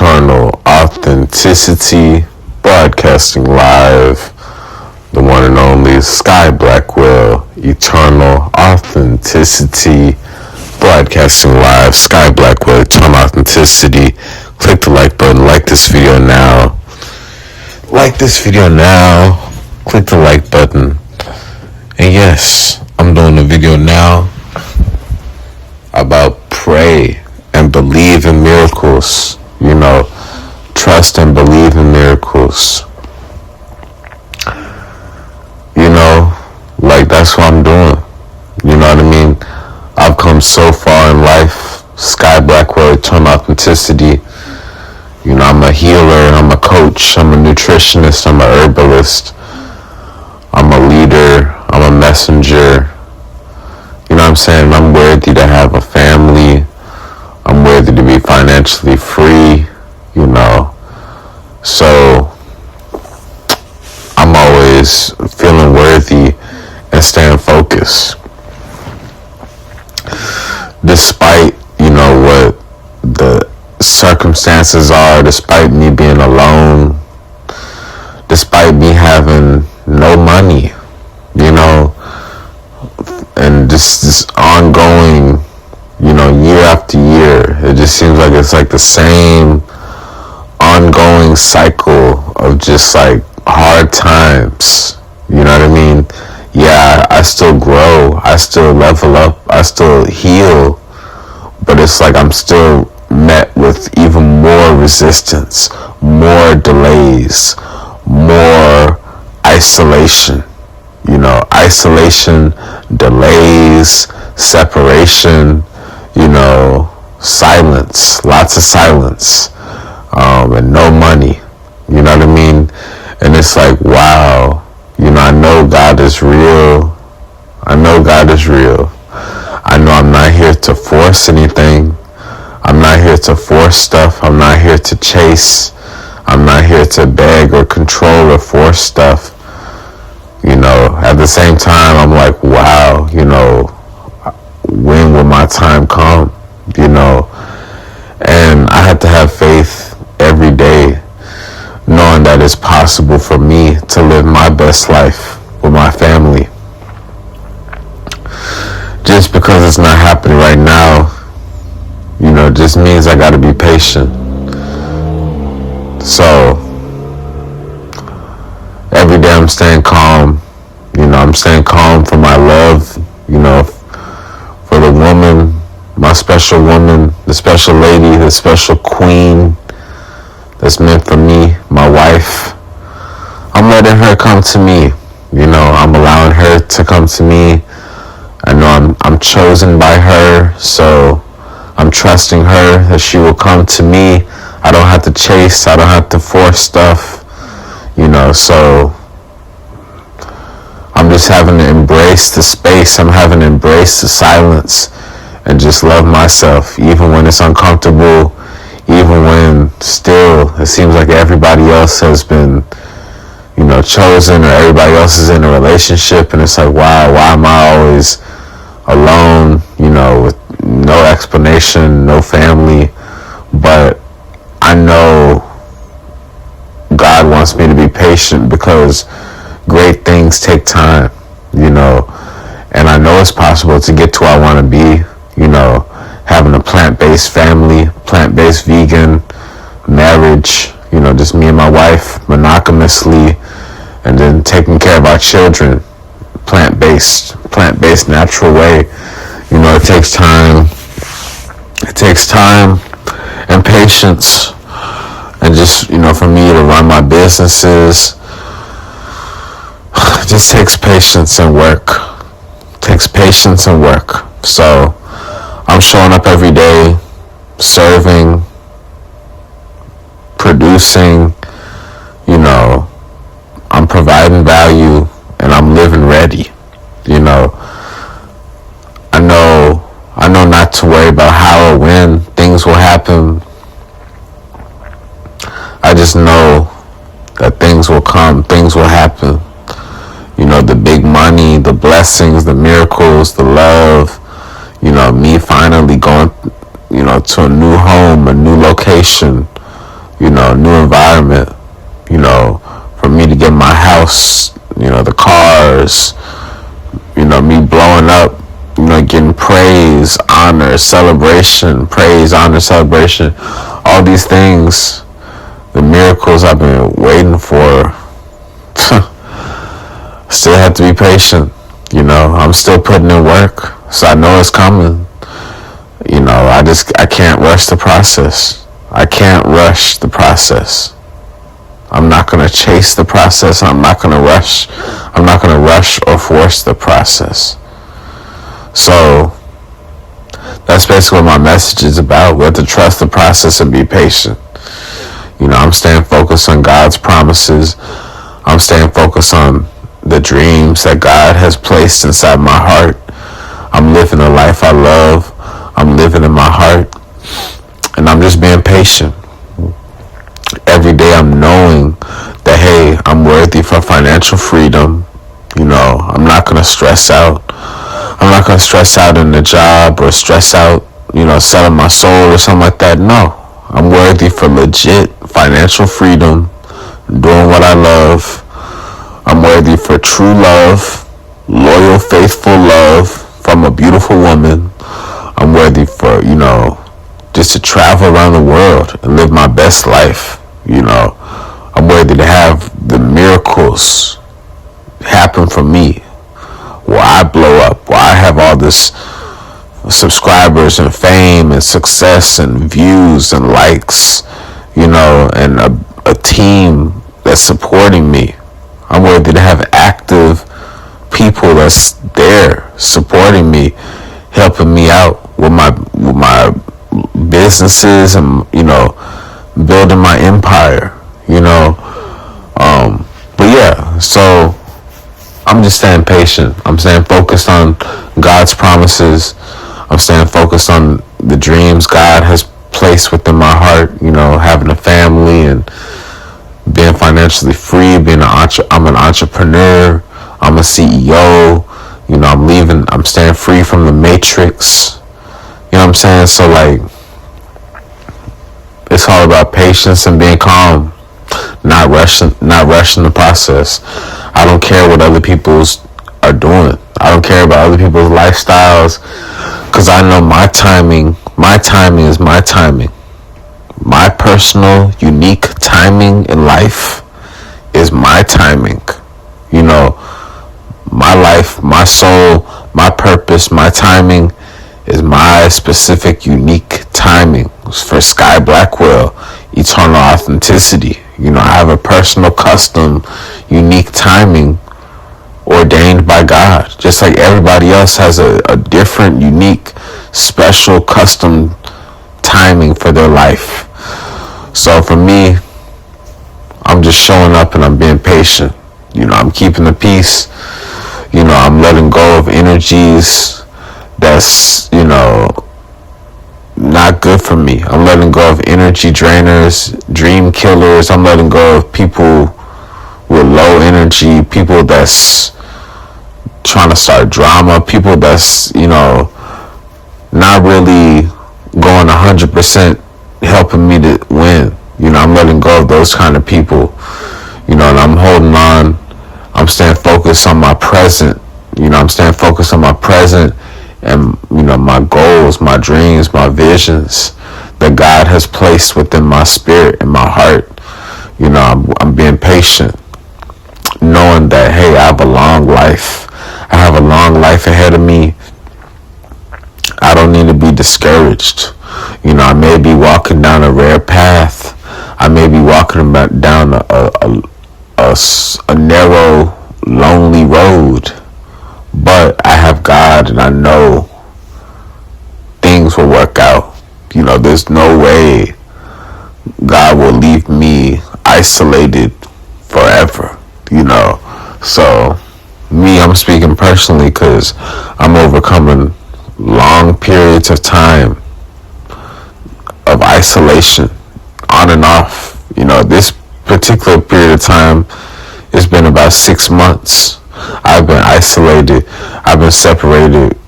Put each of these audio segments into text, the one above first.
Eternal Authenticity, broadcasting live, the one and only Sky Blackwell. Eternal Authenticity, broadcasting live, Sky Blackwell, Eternal Authenticity. Click the like button, like this video now. Like this video now. Click the like button. And yes, I'm doing a video now about pray and believe in miracles. You know, trust and believe in miracles. You know, like that's what I'm doing. You know what I mean? I've come so far in life. Sky Blackwell, Eternal Authenticity. You know, I'm a healer, I'm a coach, I'm a nutritionist, I'm a herbalist. I'm a leader, I'm a messenger. You know what I'm saying? I'm worthy to have a family. I'm worthy to be financially free, you know. So I'm always feeling worthy and staying focused. Despite, you know, what the circumstances are, despite me being alone, despite me having no money, you know, and this ongoing, you know, year after year, it just seems like it's like the same ongoing cycle of just like hard times. You know what I mean? Yeah, I still grow, I still level up, I still heal, but it's like I'm still met with even more resistance, more delays, more isolation. You know, isolation, delays, separation, you know, silence, lots of silence, and no money. You know what I mean? And it's like, wow, you know, I know God is real. I know God is real. I know I'm not here to force anything. I'm not here to force stuff. I'm not here to chase. I'm not here to beg or control or force stuff. You know, at the same time, I'm like, wow, you know, when will my time come? You know, and I had to have faith every day, knowing that it's possible for me to live my best life with my family. Just because it's not happening right now, you know, just means I gotta be patient. So every day I'm staying calm. You know, I'm staying calm for my love, you know, for the woman, my special woman, the special lady, the special queen that's meant for me, my wife. I'm letting her come to me. You know, I'm allowing her to come to me. I know I'm chosen by her, so I'm trusting her that she will come to me. I don't have to chase, I don't have to force stuff, you know, so I'm just having to embrace the space. I'm having to embrace the silence and just love myself, even when it's uncomfortable, even when still it seems like everybody else has been, you know, chosen, or everybody else is in a relationship, and it's like, wow, why am I always alone, you know, with no explanation, no family? But I know God wants me to be patient because great things take time, you know, and I know it's possible to get to where I want to be, you know, having a plant-based family, plant-based vegan marriage, you know, just me and my wife monogamously, and then taking care of our children, plant-based natural way. You know, it takes time and patience, and just, you know, for me to run my businesses, it just takes patience and work. So I'm showing up every day, serving, producing, you know, I'm providing value, and I'm living ready. You know, I know not to worry about how or when things will happen. I just know that things will come, things will happen. You know, the big money, the blessings, the miracles, the love, you know, me finally going, you know, to a new home, a new location, new environment, for me to get my house, the cars, me blowing up, getting praise, honor, celebration, all these things, the miracles I've been waiting for. Still have to be patient. I'm still putting in work, so I know it's coming. I can't rush the process. I'm not going to chase the process. I'm not going to rush or force the process. So that's basically what my message is about. We have to trust the process and be patient. I'm staying focused on God's promises. I'm staying focused on the dreams that God has placed inside my heart. I'm living the life I love. I'm living in my heart. And I'm just being patient. Every day I'm knowing that, hey, I'm worthy for financial freedom. I'm not going to stress out. I'm not going to stress out in the job or stress out, selling my soul or something like that. No, I'm worthy for legit financial freedom, doing what I love. I'm worthy for true love, loyal, faithful love from a beautiful woman. I'm worthy for, just to travel around the world and live my best life. I'm worthy to have the miracles happen for me, where I blow up, where I have all this subscribers and fame and success and views and likes, and a team that's supporting me. I'm worthy to have active people that's there supporting me, helping me out with my businesses and, building my empire, but yeah, so I'm just staying patient. I'm staying focused on God's promises. I'm staying focused on the dreams God has placed within my heart, having a family and being financially free, I'm an entrepreneur, I'm a CEO, I'm staying free from the matrix, what I'm saying? So it's all about patience and being calm, not rushing the process. I don't care what other people's are doing. I don't care about other people's lifestyles, because I know my timing is my timing. My personal, unique timing in life is my timing. My life, my soul, my purpose, my timing is my specific, unique timing. For Sky Blackwell, eternal authenticity. I have a personal, custom, unique timing ordained by God. Just like everybody else has a different, unique, special, custom timing for their life. So for me, I'm just showing up and I'm being patient. I'm keeping the peace. I'm letting go of energies that's, not good for me. I'm letting go of energy drainers, dream killers. I'm letting go of people with low energy, people that's trying to start drama, people that's, not really going 100% helping me to win. I'm letting go of those kind of people, and I'm holding on. I'm staying focused on my present. I'm staying focused on my present and, my goals, my dreams, my visions that God has placed within my spirit and my heart. I'm being patient, knowing that, hey, I have a long life. I have a long life ahead of me. I don't need to be discouraged. I may be walking down a rare path. I may be walking down a narrow, lonely road. But I have God, and I know things will work out. There's no way God will leave me isolated forever. So me, I'm speaking personally because I'm overcoming long periods of time of isolation, on and off. This particular period of time, it's been about 6 months. I've been isolated. I've been separated.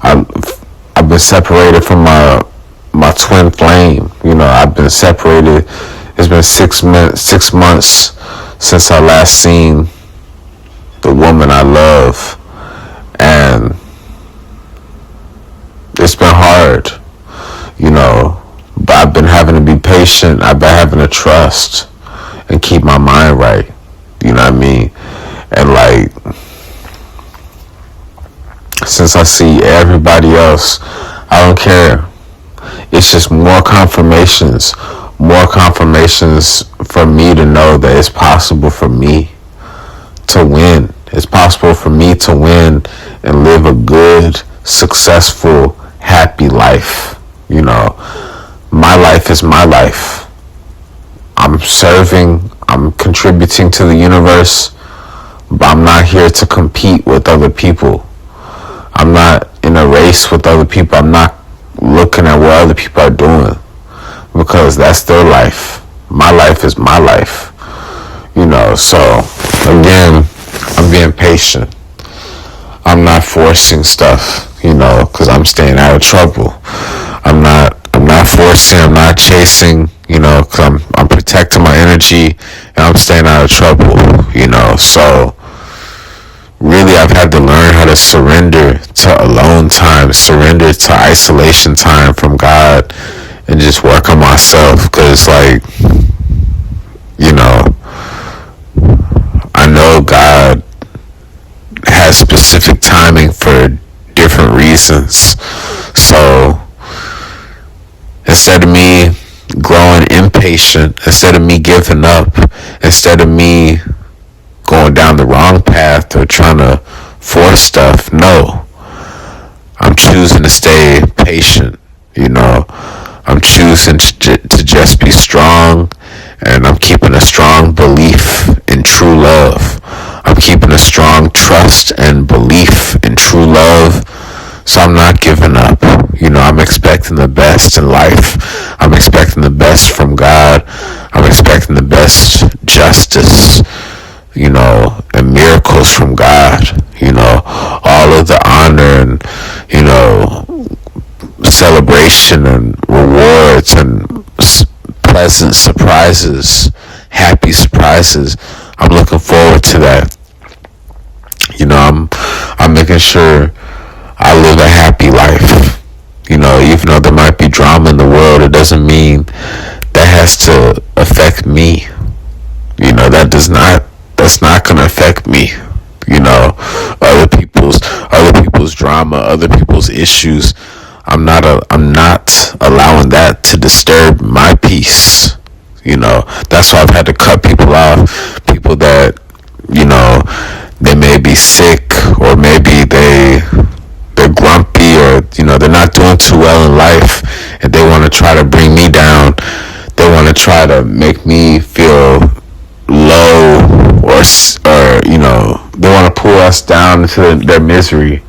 I've been separated from my twin flame. I've been separated. It's been 6 months since I last seen the woman I love, and it's been hard, but I've been having to be patient. I've been having to trust and keep my mind right. You know what I mean? And like, since I see everybody else, I don't care. It's just more confirmations for me to know that it's possible for me to win. It's possible for me to win and live a good, successful, happy life. My life is my life. I'm serving, I'm contributing to the universe, but I'm not here to compete with other people. I'm not in a race with other people. I'm not looking at what other people are doing, because that's their life. My life is my life. So again, I'm being patient. I'm not forcing stuff, because I'm staying out of trouble. I'm not forcing, I'm not chasing, because I'm protecting my energy, and I'm staying out of trouble, so really I've had to learn how to surrender to alone time, surrender to isolation time from God, and just work on myself, because I know God has specific timing for different reasons. So instead of me growing impatient, instead of me giving up, instead of me going down the wrong path or trying to force stuff, no, I'm choosing to stay patient. I'm choosing to just be strong, and I'm keeping a strong belief in true love. I'm keeping a strong trust and belief in true love. So I'm not giving up. I'm expecting the best in life. I'm expecting the best from God. I'm expecting the best justice, and miracles from God. All of the honor and, celebration and rewards and pleasant surprises, happy surprises. I'm looking forward to that. I'm making sure I live a happy life. Even though there might be drama in the world, it doesn't mean that has to affect me. That's not gonna affect me. Other people's drama, other people's issues. I'm not allowing that to disturb my peace. That's why I've had to cut people off. People that, they may be sick, or maybe they're grumpy, or, they're not doing too well in life, and they want to try to bring me down. They want to try to make me feel low, or they want to pull us down into their misery.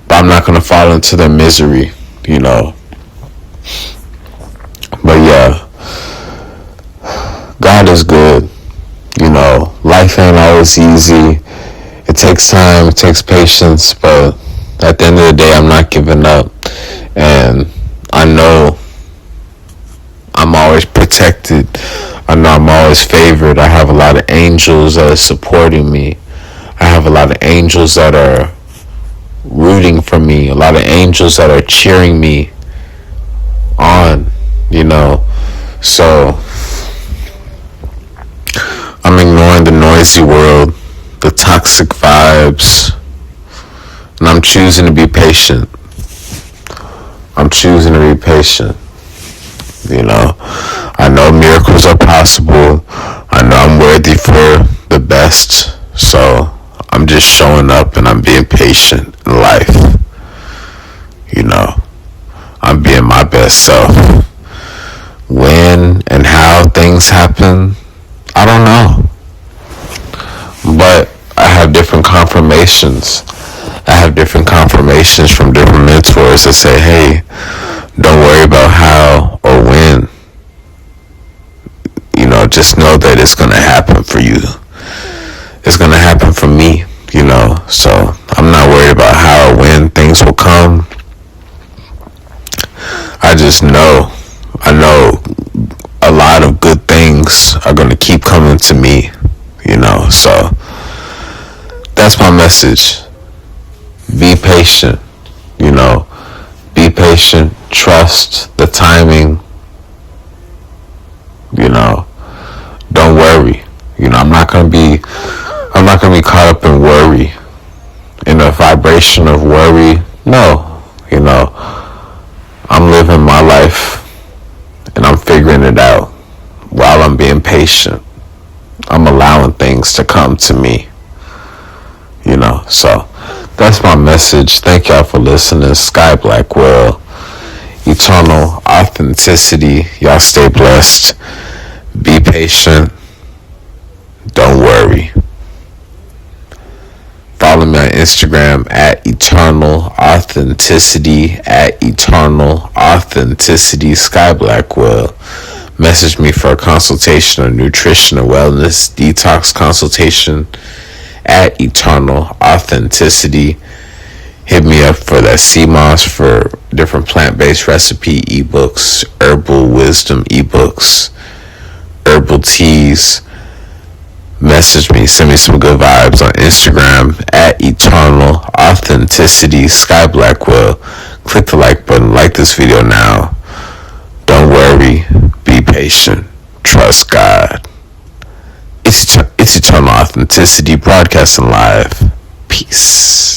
But I'm not going to fall into their misery, But yeah, God is good. Life ain't always easy. It takes time, it takes patience, but at the end of the day, I'm not giving up. And I know I'm always protected. I know I'm always favored. I have a lot of angels that are supporting me. I have a lot of angels that are rooting for me. A lot of angels that are cheering me on, So I'm ignoring the noisy world, the toxic vibes, and I'm choosing to be patient. I'm choosing to be patient. I know miracles are possible. I know I'm worthy for the best. So I'm just showing up, and I'm being patient in life. I'm being my best self. When and how things happen, I don't know. But I have different confirmations. I have different confirmations from different mentors that say, hey, don't worry about how or when. Just know that it's going to happen for you. It's going to happen for me, So I'm not worried about how or when things will come. I just just know, I know a lot of good things are going to keep coming to me, so that's my message. Be patient, be patient, trust the timing, don't worry. I'm not gonna be caught up in worry, in a vibration of worry. No, I'm living my life and I'm figuring it out while I'm being patient. I'm allowing things to come to me, so that's my message. Thank y'all for listening. Sky Blackwell, eternal authenticity. Y'all stay blessed. Be patient. Don't worry. Follow me on Instagram at Eternal Authenticity, Sky Blackwell. Message me for a consultation on nutrition and wellness, detox consultation at Eternal Authenticity. Hit me up for that CMOS for different plant-based recipe ebooks, herbal wisdom ebooks, herbal teas. Message me, send me some good vibes on Instagram at Eternal Authenticity, Sky Blackwell. Click the like button, like this video now. Don't worry, be patient, trust God. It's Eternal Authenticity, broadcasting live. Peace.